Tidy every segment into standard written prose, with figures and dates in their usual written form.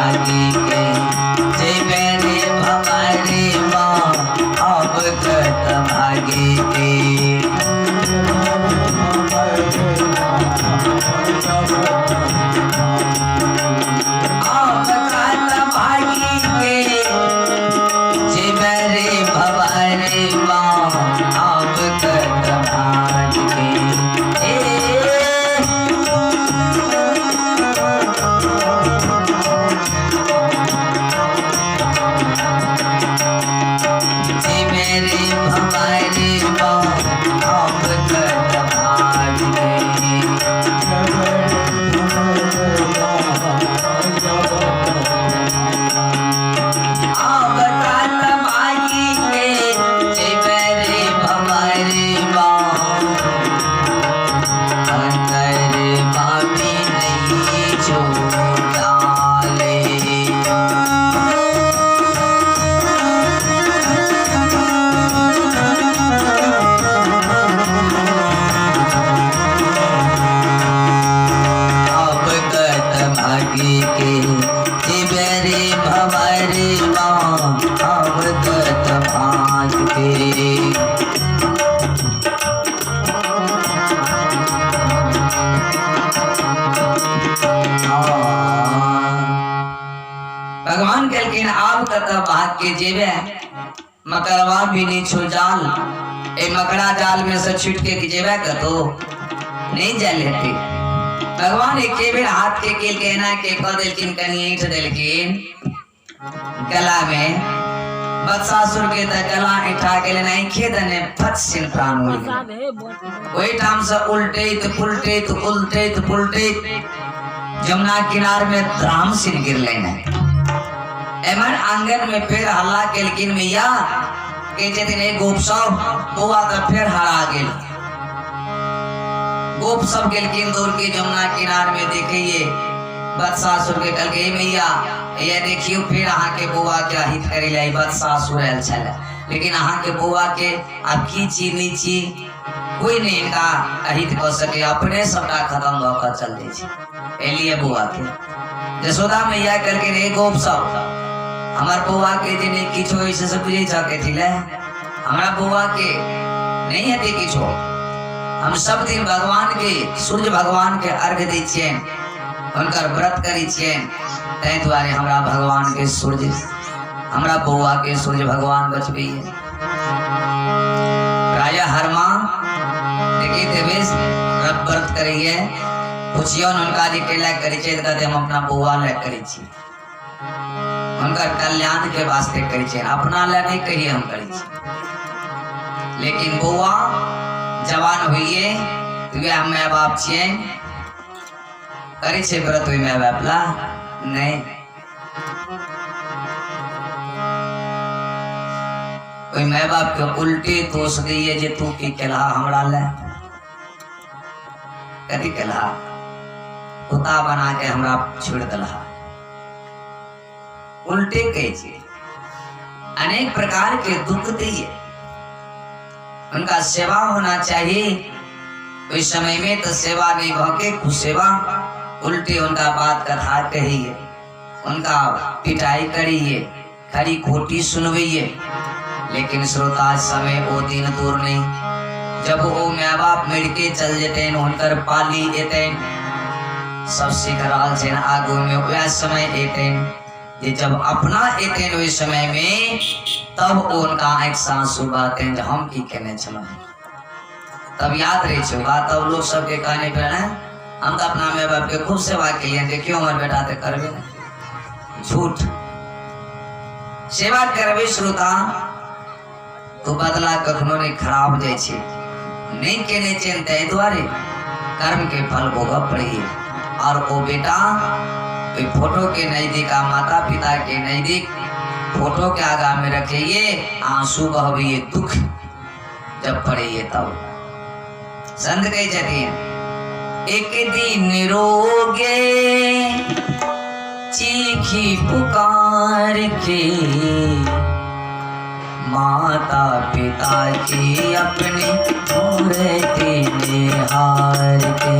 भागी के जेबे रे भवारी माँ अब कत भागी के अब कत भागी के जेबे रे भवारी माँ अब कत भागी के भगवान कहलखिन आब कत भाग के जेबे मकरवा भी नहीं छो जाल ए मकड़ा जाल में से छूट के जेबे कतो नहीं जा लेते। भगवान एक बेर हाथ के केल के ना के क देलखिन कनी ईंट देलखिन गला में बत्सासुर के त गला ऐठा गेले नहीं खेदने फट सिन प्राण हो गेल ओई ठाम से उल्टे जमुना किनार में राम सिर गिर लेने एमन आंगन में फिर हल्ला केलकिन मैया के दिन एक गोप सब बुआ त फिर हरा गेल गोप सब केलकिन दूर के जमुना किनार में देखिए बत्सासुर के कल के मैया ये देखियो फिर अहाँ के बुआ के हित करे लाई बत्सासुर आयल छले लेकिन अहाँ के बुआ के अब की चीज नीची कोई नहीं इनका अहित कर सके अपने सबटा खत्म होकर चल दे एलिए बुआ के जसोदा मैया करके रे गोप सब हमार बुआ के जिने किछो ऐसे से बुझे जाके थिले हमरा बुआ के नहीं हते किछो हम सब दिन भगवान के सूर्य भगवान के अर्घ दै छियन उनकर व्रत करै छियन तै द्वारे हमरा भगवान के सूर्य हमरा बुआ के सूर्य भगवान बचबी है राजा हर मां देखिए देवेश व्रत करिए पूछियो उनका जी के लायक करी छे कहते हम अपना बुआ लायक करी छी उनका कल्याण के वास्ते करी छे अपना लायक नहीं कहिए हम करी छी लेकिन बुआ जवान होइए वे माय बाप छिए करी छे व्रत हुई माय बाप ला नहीं कोई माय बाप के उल्टे दोष दिए जे तू की केला हमरा ले कथी केला कुत्ता बना के हमरा छोड़ दला उल्टे कहे छे अनेक प्रकार के दुख दिए उनका सेवा होना चाहिए उस समय में तो सेवा नहीं भके कुसेवा उल्टे उनका बात कथा कहिए उनका पिटाई करिए खरी खोटी सुनवाइए लेकिन श्रोता समय वो दिन दूर नहीं जब वो माँ बाप मिल के चल जेते उनकर पाली एते सब सिखराल छे आगू में वह समय एते ये जब अपना एते उस समय में तब उनका एक सांसु बातें जब हम की कहने चलो तब याद रही छो बात तब लोग सबके कहने पे ना हम तो अपना माँ बाप के खूब सेवा के लिए देखियो हमारे बेटा तो करबे ना झूठ सेवा करबे श्रोता तो बदला कखनो नहीं खराब जाए छे नहीं केने चिंता द्वारे कर्म के फल भोग पड़ी और वो बेटा फोटो के नजदीक माता पिता के नजदीक फोटो के आगा में रखिए आंसू बहबिए दुख जब पड़े तब संत कही जाती है एक दिन रोगे चीखी पुकार के माता पिता की अपनी मूर्ति निहार के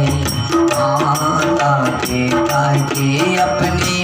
माता पिता की अपनी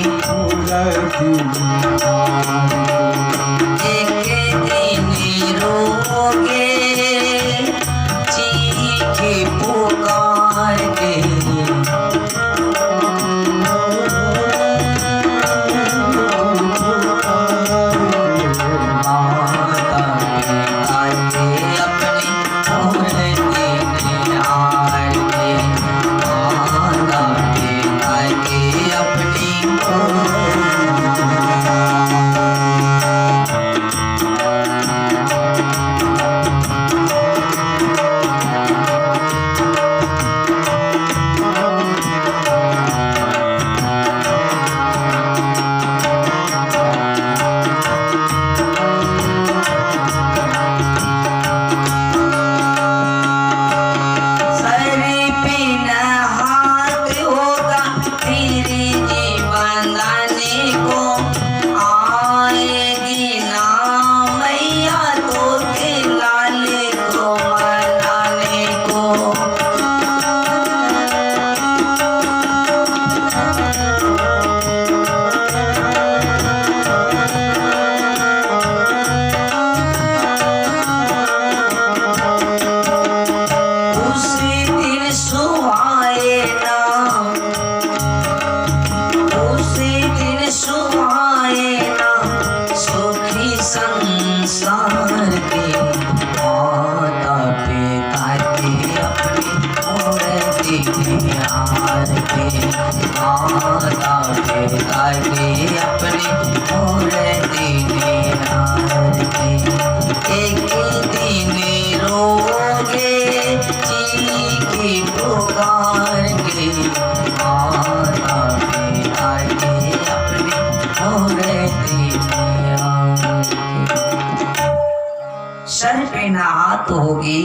सर पे ना हाथ होगी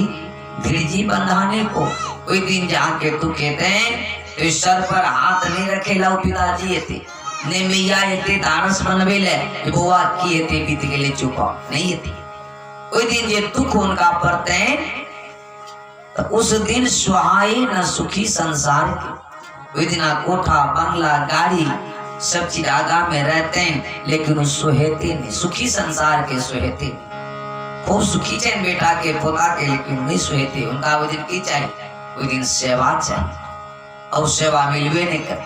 गिरजी बंधाने को। कोई दिन जाके तू कहते हैं तो सर पर हाथ नहीं रखे लाओ पिताजी येते ने मैया येते दानस बनवे ले बुआ की येते बीत के लिए चुपा नहीं येते। कोई दिन ये दुख उनका पड़ते हैं तो उस दिन सुहाए न सुखी संसार के। कोई दिन कोठा बंगला गाड़ी सब चीज आगा में रहते हैं लेकिन उस सुहेते नहीं, सुखी संसार के सुहेते नहीं। खूब सुखी चैन बेटा के पोता के लेकिन नहीं सुहेते। उनका वो दिन की चाहिए, कोई दिन सेवा चाहिए और सेवा मिलवे नहीं करे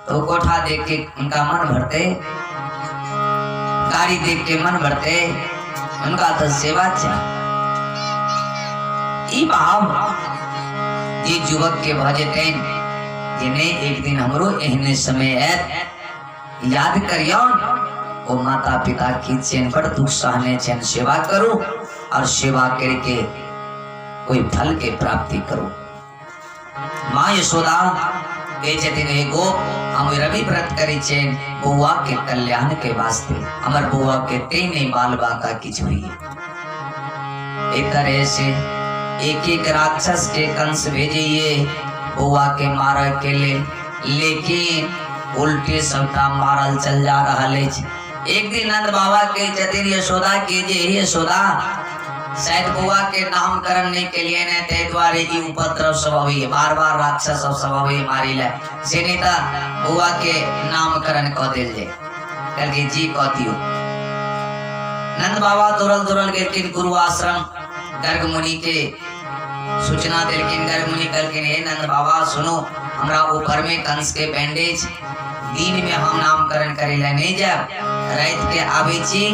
तो कोठा देख के उनका मन भरते, गाड़ी देख के मन भरते, उनका तो सेवा चाहिए। ई भाव ये युवक के भजते जिन्हें एक दिन हमरो एहने समय याद करियो वो माता पिता की चैन पर दुख सहने चैन सेवा करो और सेवा करके कोई फल के प्राप्ति करो। माँ यशोदा एगो हम रवि व्रत करी चैन बुआ के कल्याण के वास्ते हमार बुआ के तेने बाल बाका किच हुई। एक तरह से एक एक राक्षस के कंस भेजिए बुआ के मारा के लिए, लेकिन उल्टे सबका मारल चल जा रहा है। एक दिन नंद बाबा के जतिन यशोदा के जे यशोदा शायद बुआ के नामकरण नहीं के लिए ने ते द्वारे की उपद्रव सब हुई, बार बार राक्षस सब हुई मारी ले से नेता बुआ के नामकरण कह दिल जे कल के जी कहती हो। नंद बाबा दुरल के गुरु आश्रम गर्ग मुनि के सूचना दिलकिन गर्ग मुनि कल के हे नंद बाबा सुनो हमरा ऊपर में कंस के बैंडेज दिन में हम नामकरण करे ले नहीं जाब रात के आवे छी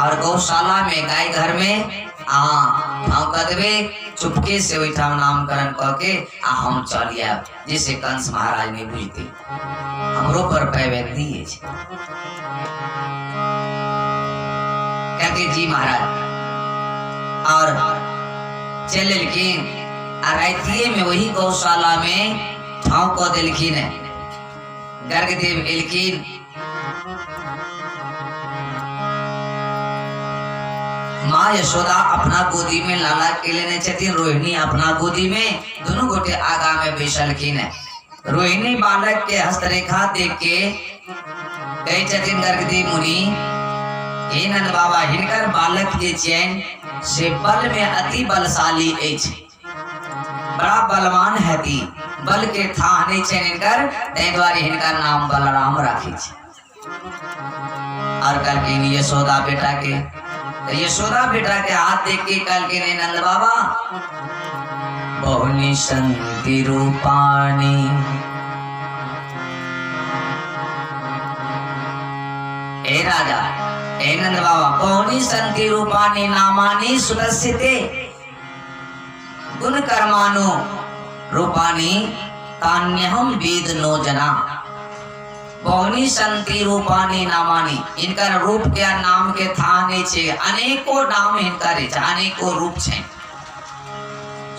और गौशाला में गाय घर में हम कदबे चुपके से बैठा नामकरण करके हम चलिए जिसे कंस महाराज ने बुझते हमरो पर पैवे दिए कहते जी महाराज और चले लेकिन रातिये में वही गौशाला में ठाव को दिलखिन है गर्ग देव एलकिन माँ यशोदा अपना गोदी में लाला के लेने चती, रोहिणी अपना गोदी में दोनों गोटे आगा में बैठलखिन है। रोहिणी बालक के हस्तरेखा देख के गए चतिन गर्गदेव मुनि हे नंद बाबा हिनकर बालक जे चैन से बल में अति बलशाली अछि, बड़ा बलवान है ती बल के था नहीं चैन इनकर ते द्वारे हिनका नाम बलराम राखी और कल की यशोदा बेटा के, तो यशोदा बेटा के हाथ देख के कल के ने नंद बाबा बहुनी संति रूपाणी, ए राजा ए नंद बाबा बहुनी संति रूपाणी नामानि सुदस्यते गुण कर्माणो रूपाणी तान्यहम वेद नो जना। बहुनी संति रूपाणी नामानि, इनका रूप क्या नाम के थाने छे, अनेको नाम इनका रे छे, अनेको रूप छे।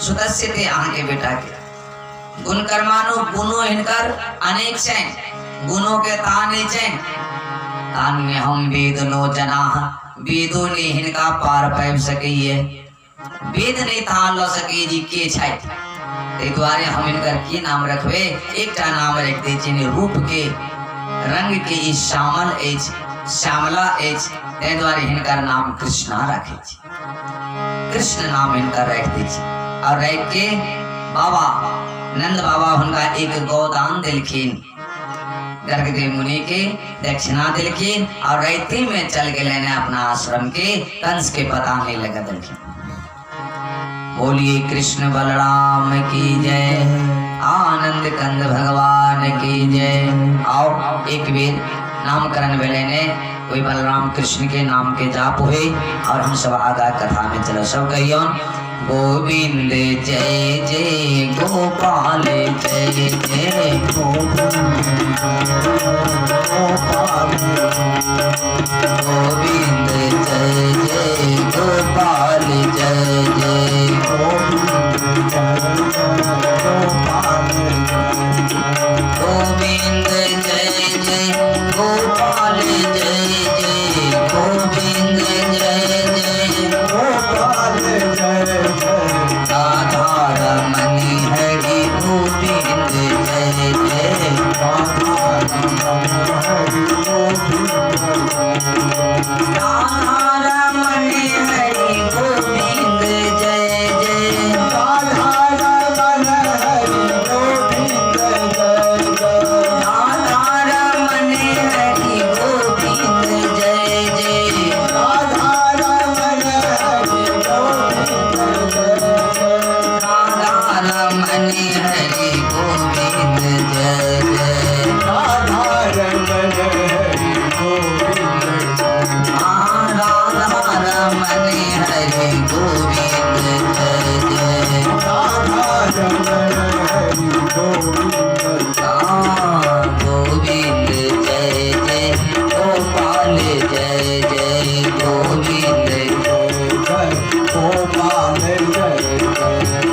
सुदस्यते आगे बेटा के गुण कर्माणो, गुणो इनकर अनेक छे, गुणों के थाने छे। तान्यहम वेद नो जना, वेदों ने इनका पार पाइब सकिए, वेद नहीं थान लो सके जी के छे। ते द्वारे हम इनकर की नाम रखबे, एकटा नाम रख दे जिने रूप के रंग के ई श्यामल एज, श्यामला एज, ते द्वारे इनकर नाम कृष्णा रखे छी, कृष्ण नाम इनका रख दे छी। और रख के बाबा नंद बाबा उनका एक गोदान दिलखिन, गर्गदेव मुनि के दक्षिणा दिलखिन और राइते में चल के लेने अपना आश्रम के, कंस के पता नहीं लगा दिलखिन। बोलिए कृष्ण बलराम की जय, आनंद कंद भगवान की जय। आओ एक बेर नामकरण वेले ने कोई बलराम कृष्ण के नाम के जाप हुए और हम सब आगा कथा में चलो, सब कहियो गोविंद जय जय गोपाल जय जय गोविंद जय जय गोपाल जय जय गोविंद जय जय गोपाल जय जय गोविंद जय जय गोपाल जय जय राधा रमण हरि गोविंद जय जय राधा रमण हरि गोविंद राधा रमण हरि गोविंद जय जय राधा रमण हरि गोविंद जय जय राधा रमण हरि गोविंद जय जय राधा रमण हरि गोविंद जय जय राधा रमण हरि गोविंद जय जय राधा रमण हरि गोविंद राधा रमण हरि गोविंद जय जय राधा रमण हरि गोविंद गोविंद जय जय गोपाल जय जय गोविंद जय जय गोपाल जय जय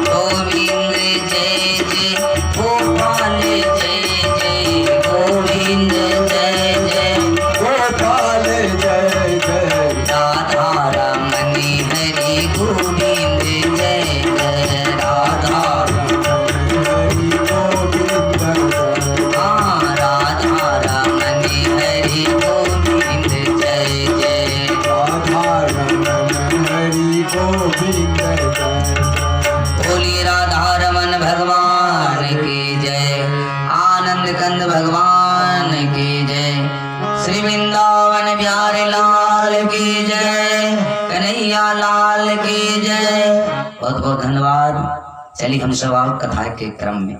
गोविंद जय जय गोपाल जय जय गोविंद जय जय गोपाल जय जय राधा रमण हरि गोविंद जय जय राधा रमण हरि गोविंद राधा रमण हरि गोविंद जय जय राधा रमण हरि गोविंद जय। बोली राधा रमन भगवान की जय, आनंद कंद भगवान की जय, श्री वृंदावन बिहारी लाल की जय, कन्हैया लाल की जय। बहुत बहुत धन्यवाद। चलिए हम सब और कथा के क्रम में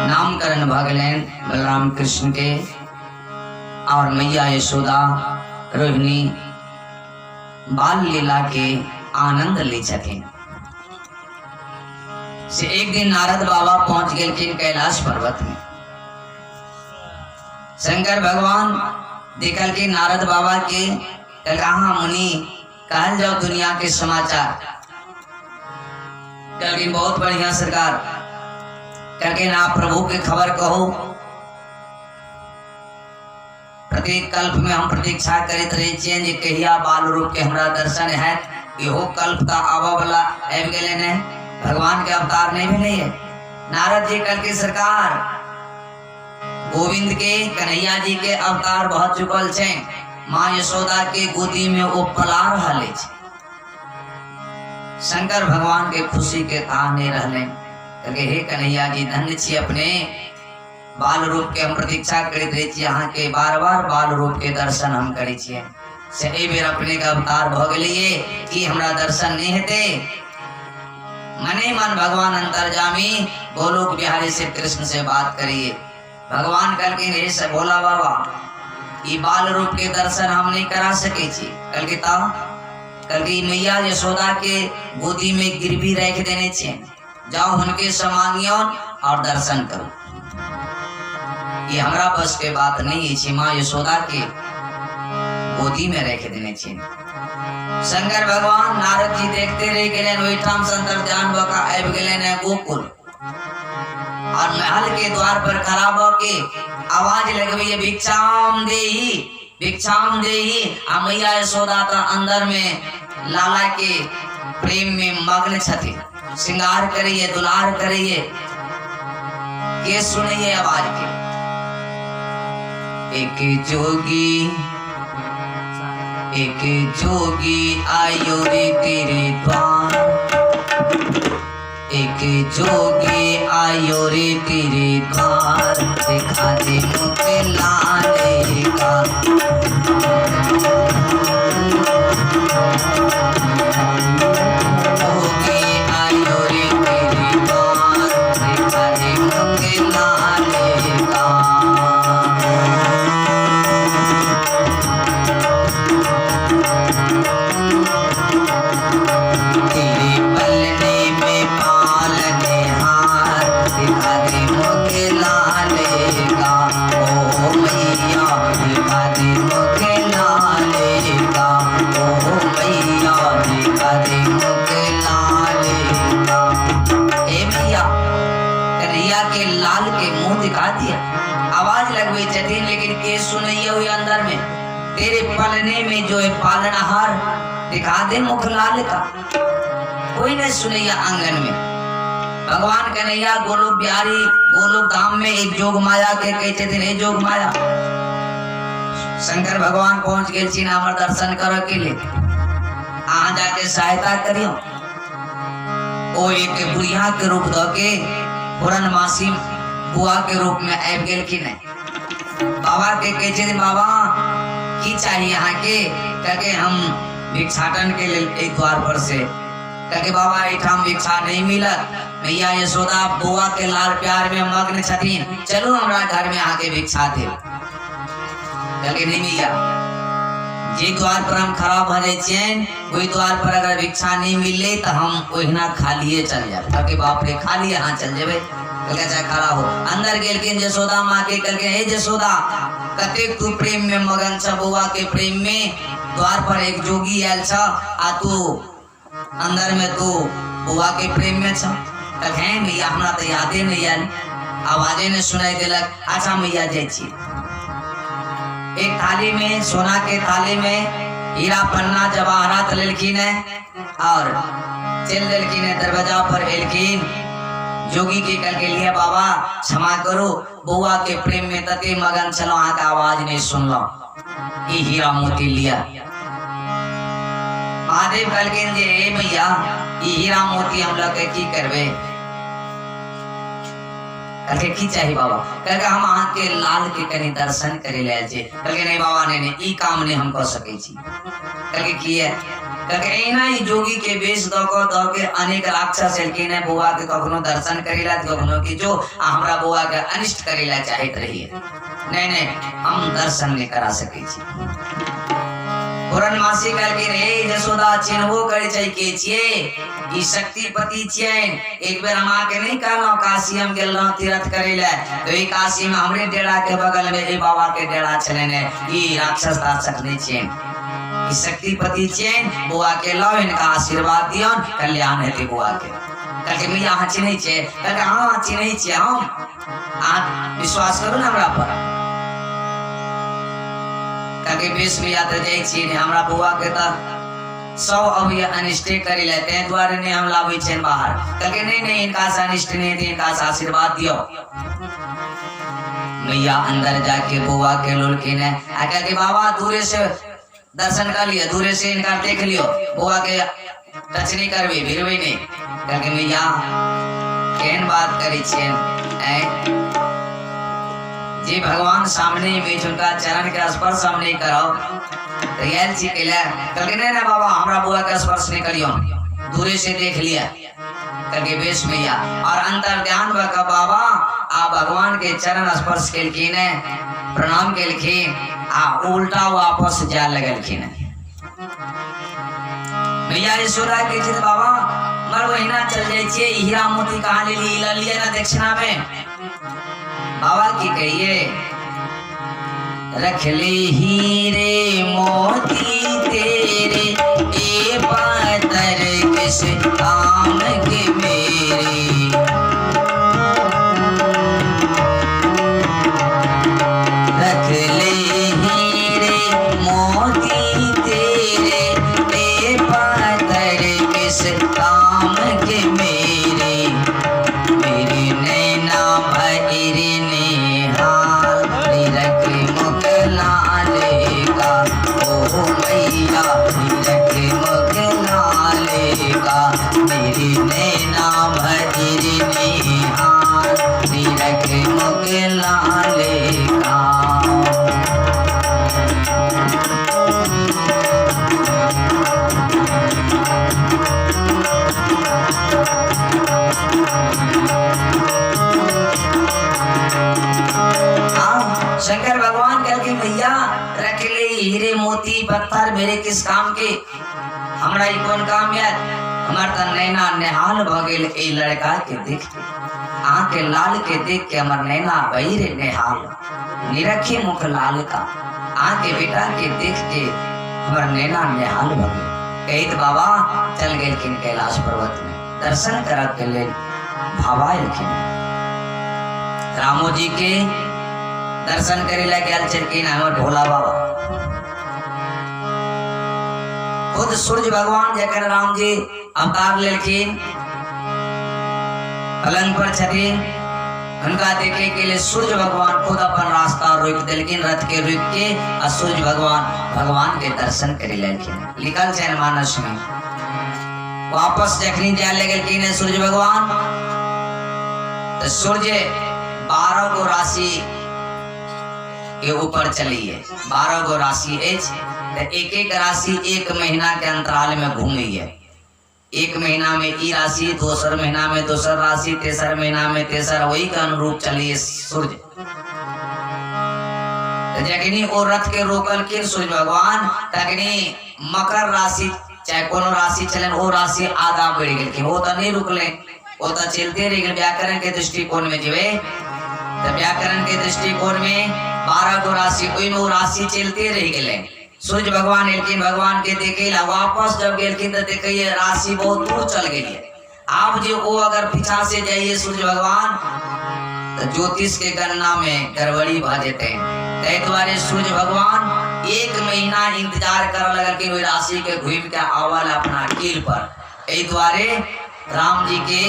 नामकरण भगलेन बलराम कृष्ण के और मैया यशोदा रोहिणी बाल लीला के आनंद ले सकें। से एक दिन नारद बाबा पहुंच गए कैलाश पर्वत में। शंकर भगवान देखल के नारद बाबा के कहा मुनि कहल जाओ दुनिया के समाचार, कल बहुत बढ़िया सरकार करके ना प्रभु के खबर कहो। प्रत्येक कल्प में हम प्रतीक्षा करते रहे छिए जे कहिया बाल रूप के हमरा दर्शन है। इहो कल्प का आवा वाला आबि गेले ने, भगवान के अवतार नहीं मिले है। नारद जी कल के सरकार गोविंद के कन्हैया जी के अवतार बहुत चुकल छे। माँ यशोदा के गोदी में वो पला रहा ले छे। शंकर भगवान के खुशी के ताने रहले, कहे हे कन्हैया जी धन्य छी अपने बाल रूप के हम प्रतीक्षा करते रहे छी, अहाँ के बार बार बाल रूप के दर्शन हम करे छिए से ए बेर अपने का अवतार भ गेलिए कि हमरा दर्शन नहीं हेते। मने मन भगवान अंतर्जामी गोलोक बिहारी से कृष्ण से बात करिए। भगवान कल के हे से भोला बाबा ये बाल रूप के दर्शन हम नहीं करा सके छी। कल की मैया यशोदा के गोदी में गिरवी रख देने छे, जाओ उनके समांगियों और दर्शन करो। ये हमरा बस के बात नहीं है, माँ यशोदा के गोदी में रख देने छे। शंकर भगवान नारद जी देखते रह गए, ओहिठाम संतर ध्यान बका आबि गेले गोकुल और महल के द्वार पर खड़ा होके आवाज लगबे भिक्षाम देही भिक्षाम देही। आ मैया यशोदा तो अंदर में लाला के प्रेम में मग्न छथि, श्रृंगार करिए दुलार करिए। के सुनिए आवाज के एक जोगी आयो रे तेरे द्वार, एक जोगी आयो रे तेरे द्वार, दिखा दे मुझे लाले का। जोगी आयो रे तेरे द्वार, दिखा दे मुझे लाले का। आवाज लगवे चथिन, लेकिन के सुनइयो अंदर में तेरे पलने में जो है पालनहार, दिखा दे मुख लाल का। कोई नहीं सुनैया आंगन में। भगवान कन्हैया गोलोक बिहारी गोलोक धाम में एक जोग माया के कहते थे, हे जोग माया शंकर भगवान पहुंच गए छी हमर दर्शन करो के लिए, आ जाके सहायता करियो। ओ एक बुढ़िया के रूप द के पूर्णमासी बुआ के रूप में आबि गेल कि नहीं। बाबा के कहते थे बाबा की चाहिए यहाँ के, कहके हम भिक्षाटन के लिए एक द्वार पर से, कहके बाबा एठाम भिक्षा नहीं मिलत, मैया यशोदा बुआ के लाल प्यार में मग्न छथिन, चलो हमरा घर में आके भिक्षा दे। कहके नहीं मैया, जे द्वार पर हम खड़ा भ जाए छियन वही द्वार पर अगर भिक्षा नहीं मिले तो हम ओहिना खालिए चल जाए। कहके बाप रे खाली यहाँ चल जेबे। खड़ा हो अंदर गेलकिन यशोदा माँ के, कहके हे यशोदा कते तू प्रेम में मगन छ, बुआ के प्रेम में द्वार पर एक जोगी आयल छ, आ तू अंदर में तू बुआ के प्रेम में छ। कहे मैया हमरा तो यादे नहीं आयल, आवाजे ने सुनाई दिलक। अच्छा मैया जाय छी, एक थाली में सोना के थाली में हीरा पन्ना जवाहरात लेलखिन और चल देलखिन, दरवाजा पर एलखिन। जोगी के कल के लिए बाबा क्षमा करो, बुआ के प्रेम में तते मगन चलो, आका आवाज नहीं सुन लो, ये हीरा मोती लिया। महादेव कल के जे भैया ये हीरा मोती हम लोग की करबे, कहके की चाहिए बाबा, कहके हम आहाँ के लाल के कनी दर्शन करे ले जे। कहके नहीं बाबा नहीं ई काम नहीं हम कर सके छी। कहके की है, कहके एना ही जोगी के वेश द के अनेक राक्षस एलकिन है बुआ के कखनो दर्शन करेला कखनो की जो हमरा बुआ के अनिष्ट करेला चाहत रहिए। नहीं नहीं हम दर्शन नहीं करा सके छी। पूर्णमासी कहलकिन हे यशोदा चिन्हबो करे छै के छिए, ई शक्तिपति छिए। एक बेर हम आके नहीं कहलो काशी हम गेलौ तीर्थ करे ले, तो ई काशी में हमरे डेरा के बगल में ए बाबा के डेरा छले ने, ई राक्षस दासक नहीं छिए, ई शक्तिपति छिए। बुआ के लो इनका आशीर्वाद दियो, कल्याण हेते बुआ के। कहके मैया अहाँ चिन्है छिए? कहके हां चिन्है छिए हम, आ विश्वास करू ना हमरा पर। कहके बेस में याद जाय छी ने हमरा बुआ के त 100 अभी अनिष्टे करी लेते हैं द्वारे ने हम लावे छे बाहर। कहके नहीं नहीं इनका से अनिष्ट नहीं दे, इनका से आशीर्वाद दियो। मैया अंदर जाके बुआ के लोलकी ने आ कहके बाबा दूरे से दर्शन कर लिया, दूरे से इनका देख लियो, बुआ के टच नहीं करबे भिरबे नहीं। कहके मैया केन बात करी छे, जी भगवान सामने में उनका चरण के स्पर्श हम नहीं कराओ तो यार जी कहला कल नहीं ना बाबा हमरा बुआ का स्पर्श नहीं करियो दूरे से देख लिया करके बेश मैया और अंतर ध्यान का बाबा आ भगवान के चरण स्पर्श केलखिन प्रणाम केलखिन आ उल्टा वापस जा लगलखिन मैया यशोदा के जित बाबा मर महीना चल जाइए हीरा मोती कहाँ ले लिया ना दक्षिणा में बाबा की कहिए रख ले हीरे मोती तेरे ए पातर किस काम के मेरे रख ले हीरे मोती तेरे ए पातर किस काम के मेरे नैना भैरी निहाल निरख मुख लाले का ओ मैया निरख मुख लाले का मेरी नैना भैरी निहाल निरख मुख लाले का शंकर भगवान कह के भैया रख ले हीरे मोती पत्थर मेरे किस काम के हमरा ई कौन काम यार हमार त नैना नेहाल भ गेल ए लड़का के देख के आंख के लाल के देख के हमर नैना भइरे नेहाल निरखे मुख लाल का आंख के बेटा के देख के हमर नैना नेहाल भ गेल कहित बाबा चल गेलखिन कैलाश पर्वत में दर्शन करब के लेल भावा रखिन रामो जी के दर्शन करे ला गया चरकिन हमर भोला बाबा खुद सूर्य भगवान जकर राम जी अवतार लेलखिन पलंग पर छथिन उनका देखे के लिए सूर्य भगवान खुद अपन रास्ता रोक देलखिन रथ के रोक के और सूर्य भगवान के दर्शन करे लेलखिन लिखल छै मानस में वापस जखनी जाए लगलखिन सूर्य भगवान तो सूर्य 12 गो राशि के ऊपर चलिए 12 गो राशि एक एक राशि एक महीना के अंतराल में घूमी है एक महीना में ई राशि दूसर महीना में दूसर राशि तेसर महीना में तेसर वही के अनुरूप चलिए सूर्य जखनी ओ रथ के रोकल के सूर्य भगवान तखनी मकर राशि चाहे कोनो राशि चलन ओ राशि आगा बढ़ गेल के वो तो नहीं रुकले वो तो चलते रह गए व्याकरण के दृष्टिकोण में जीवे तो व्याकरण के दृष्टिकोण में 12 गो राशि कोई में राशि चलते रह गए सूर्य भगवान एलखिन भगवान के देखे ला वापस जब गेलखिन तो देखिए राशि बहुत दूर चल गई है आप जो वो अगर पीछा से जाइए सूर्य भगवान तो ज्योतिष के गणना में गड़बड़ी भा जेते हैं द्वारे सूर्य भगवान एक महीना इंतजार कर लगा कि वही राशि के घूम के आवल अपना कील पर द्वारे राम जी के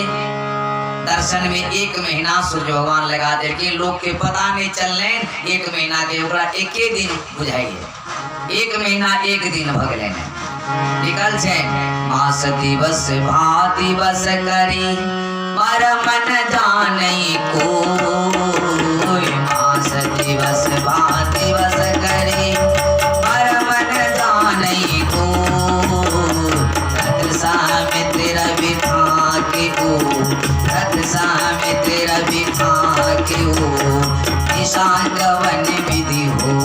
दर्शन में एक महीना सूर्य भगवान लगा दे कि लोग के पता नहीं चलने एक महीना के ओकरा एके दिन बुझाइए एक महीना एक दिन भगले निकल छे मास दिवस भा दिवस करी मर मन जाने को मास दिवस भा दिवस करी मर मन जाने को रथ सामे तेरा बिठा के रथ सामे तेरा बिठा के निशान गवन विधि हो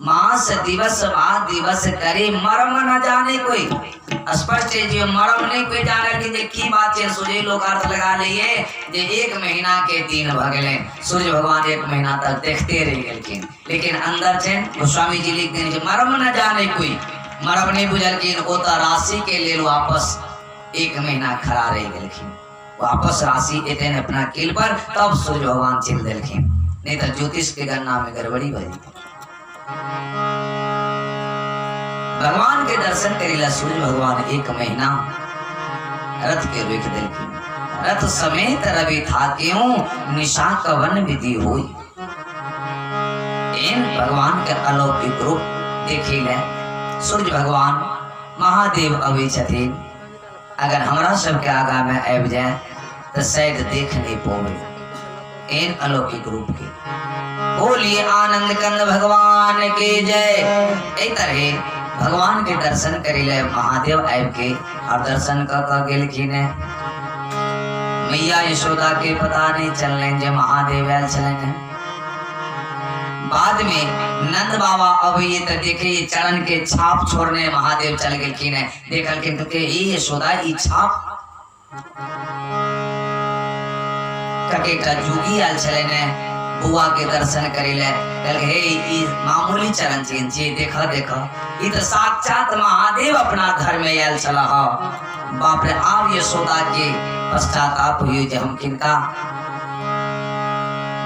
मास दिवस बाद दिवस करे मर्म न जाने कोई स्पष्ट है जो मर्म नहीं कोई जाने कि की बात है सूर्य लोग अर्थ लगा लिए जे एक महीना के दिन भगले सूर्य भगवान एक महीना तक देखते रह गए लेकिन अंदर से गोस्वामी जी लिख देने मर्म न जाने कोई मर्म नहीं बुझल कि ओता राशि के लेल वापस एक महीना खड़ा रह गए वापस राशि एतन अपना किल पर तब सूर्य भगवान चल दिलखिन नहीं तो ज्योतिष के गणना में गड़बड़ी भरी भगवान के दर्शन करेला सूर्य भगवान एक महीना रथ के रुख दिलखिन रथ समेत रवि था क्यों निशा कवन विधि हुई इन भगवान के अलौकिक रूप देखे ले सूर्य भगवान महादेव अभी छथिन अगर हमरा सबके आगा में आबि जाए तो शायद देख नहीं पावे इन अलौकिक रूप के। बोलिए आनंद कंद भगवान के जय। एक तरह भगवान के दर्शन करिले महादेव आब के और दर्शन का गेल की ने मैया यशोदा के पता नहीं चलने जे महादेव आयल चले। बाद में नंद बाबा अब ये तो देखे चरण के छाप छोड़ने महादेव चल गए की ने देखल के ये यशोदा ई छाप कके का जुगी आयल चले ने बुआ के दर्शन करिले कल हे ई मामूली चरण चिन्ह जी देखा देखा ई तो साक्षात महादेव अपना घर में आयल चला हो। बाप रे आप यशोदा के पश्चाताप हुई जे हम किनका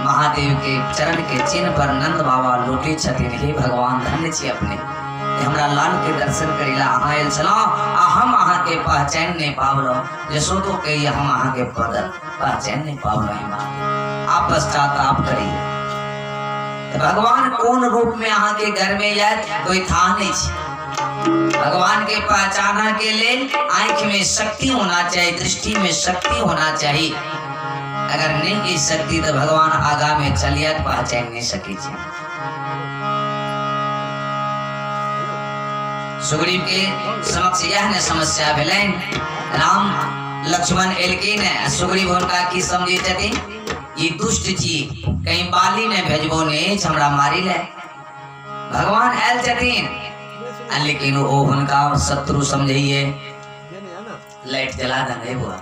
महादेव के चरण के चिन्ह पर नंद बाबा लौटे छथिन। हे भगवान धन्य छी अपने हमरा लाल के दर्शन करिला अहाँ आयल छलो आ हम अहाँ के पहचान नहीं पावलो यशोदो के हम अहाँ के पहचान नहीं पावलो। आप पश्चाताप करिए। भगवान कौन रूप में अहाँ के घर में आए कोई था नहीं छी। भगवान के पहचाना के लिए आंख में शक्ति होना चाहिए, दृष्टि में शक्ति होना चाहिए। अगर नहीं की शक्ति तो भगवान आगा में चलिए पहचान नहीं सकी छे। सुग्रीव के समक्ष यह ने समस्या भेलैन। राम लक्ष्मण एलकिन सुग्रीव उनका की समझे छथि ये दुष्ट छी कहीं बाली ने भेजबो ने हमरा मारी ले। भगवान आयल छथिन लेकिन वो उनका शत्रु समझिए लाइट जला दे बुआ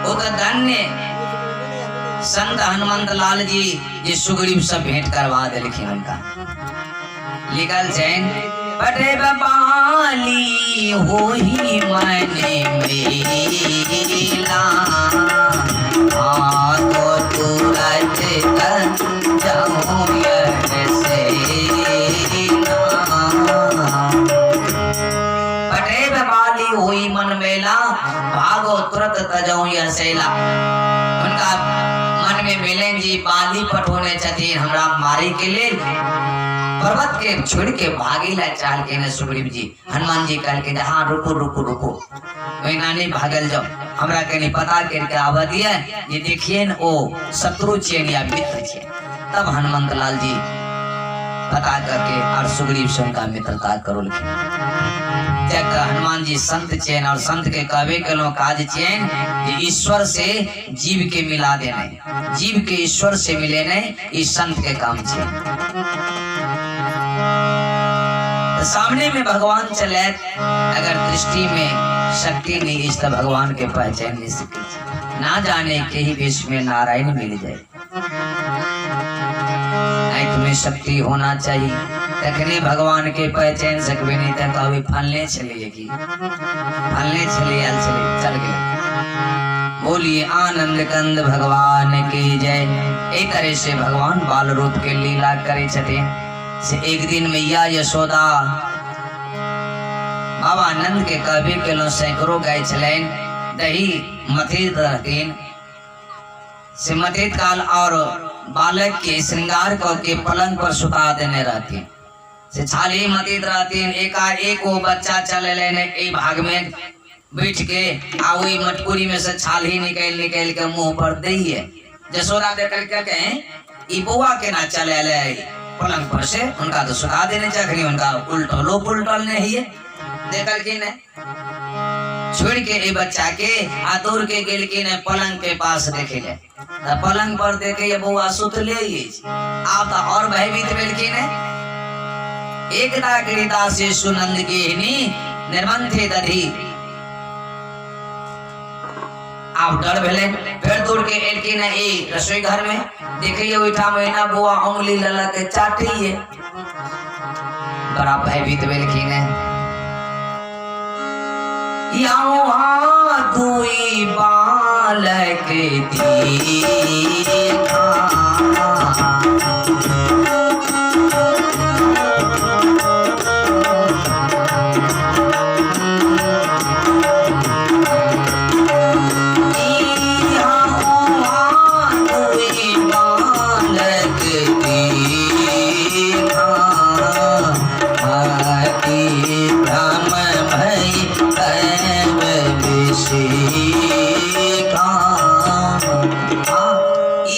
वो तो धन्य संत हनुमंत लाल जी ये सुग्रीव से भेंट करवा दिलखिन। उनका लिखल चैन बटे बाली हो ही मने मेला तो तुरंत जाऊं से बटे बाली हुई मन मेला भागो तुरंत तजाऊं यह सेला। उनका मन में मिलें जी बाली पठोने छथिन हमरा मारी के लिए पर्वत के छोड़ के भागी ला चाल के ने सुग्रीव जी हनुमान जी कह के हाँ रुको रुको रुको वहीना नहीं भागल जाओ हमरा के नहीं पता करके आवा दिया ये देखिए न ओ शत्रु चेन या मित्र छे। तब हनुमंत लाल जी पता करके और सुग्रीव से उनका मित्रता करो जब हनुमान जी संत चेन और संत के कहवे के लो काज चेन ईश्वर से जीव के मिला देने जीव के ईश्वर से मिले नहीं इस संत के काम छे। सामने में भगवान चले अगर दृष्टि में शक्ति नहीं इस तो भगवान के पहचान नहीं सके। ना जाने के ही विश्व में नारायण मिल जाए। आंख में शक्ति होना चाहिए तखने भगवान के पहचान सकबे नहीं तक अभी फलने चलेगी फलने चले चल गए। बोलिए आनंद कंद भगवान की जय। एक तरह से भगवान बाल रूप के लीला करे छथिन। से एक दिन मैया यशोदा बाबा आनंद के कहबे के लो सैकड़ों गाय चलेन दही मथित रहतीन से मथित काल और बालक के श्रृंगार के पलंग पर सुता देने रहती से छाली मथित रहतीन। एकाएक वो बच्चा चले लेने एक भाग में बैठ के आवी मटकुरी में से छाली निकाल के मुंह पर दइए। यशोदा देख के कहें ई बुआ के ना चले ले पलंग पर से उनका तो सुखा देने चाहिए उनका उल्टो पुलटल नहीं है देखल के ने छोड़ के ए बच्चा के आतुर के गेल के ने पलंग के पास देखे ले पलंग पर देखे ये बुआ सुत ले आप तो और भयभीत भेल के ने एकता कृता से सुनंद के नी निर्मंथे दधी आप डर भेले फिर दूर के एल के ने ए रसोई घर में देखिए उठा महीना बुआ उंगली लला के चाटिए बड़ा भयभीत भेल की ने दुई बालक देखा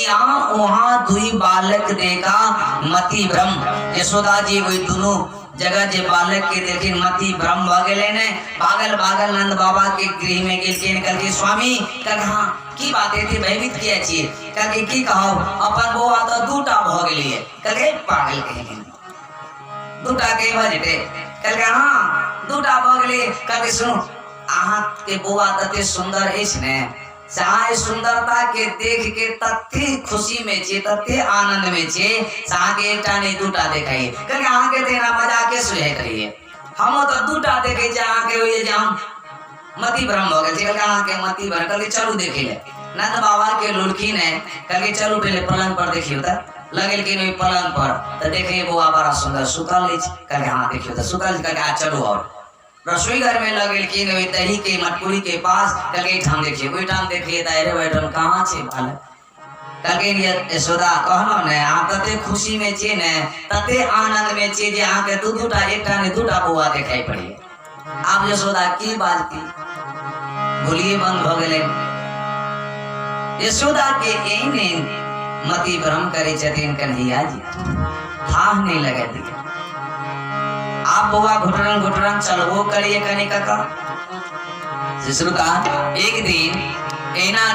यहाँ वहाँ दुई बालक देखा मति भ्रम। यशोदा जी वही दोनों जगह जे बालक के देखे मति भ्रम भगले ने पागल पागल नंद बाबा के गृह में गेल के निकल के स्वामी कहा की बातें थी भयभीत किया चाहिए करके की कहो अपन बउआ तो दूटा भ गेलिए कहे पागल कहे दूटा के बजटे कहे हाँ दूटा भ गेलिए कहे सुनो आहा के बउआ तते सुंदर है ने चाहे सुंदरता के देख के तते खुशी में छे तते आनंद में छे चाहे एकटा नहीं दूटा देखाई कहे आहा के तेरा मजाक के सुहे करिए हम तो दूटा देखे जा के होए जे हम मति भ्रम हो गए कहे आहा के मति भ्रम कहे चलो देखे ले नंद बाबा के लुड़की ने कहे चलो पहले पलंग पर देखियो त लगल के नहीं पलंग पर तो देखे बउआ बड़ा सुंदर सुतल कहे हाँ देखियो त सुतल कहे चलो और रसोई घर में लगल की नहीं दही के मटकुरी के पास कहे ठाम देखिए कोई ठाम देखिए दायरे बैठल कहाँ छे बालक कहे यशोदा कहनो ने आ तते खुशी में छे ने तते आनंद में छे जे आ के दू दूटा एकटा ने दूटा बउआ देखाई पड़ी आप यशोदा की बात की बोलिए बंद भ गेले यशोदा के एने मति भ्रम करे छथिन कन्हैया जी था नहीं लगे दी आप बउआ घुटरन घुटरन चलबो करिए कनी काका शिशु का एक दिन एना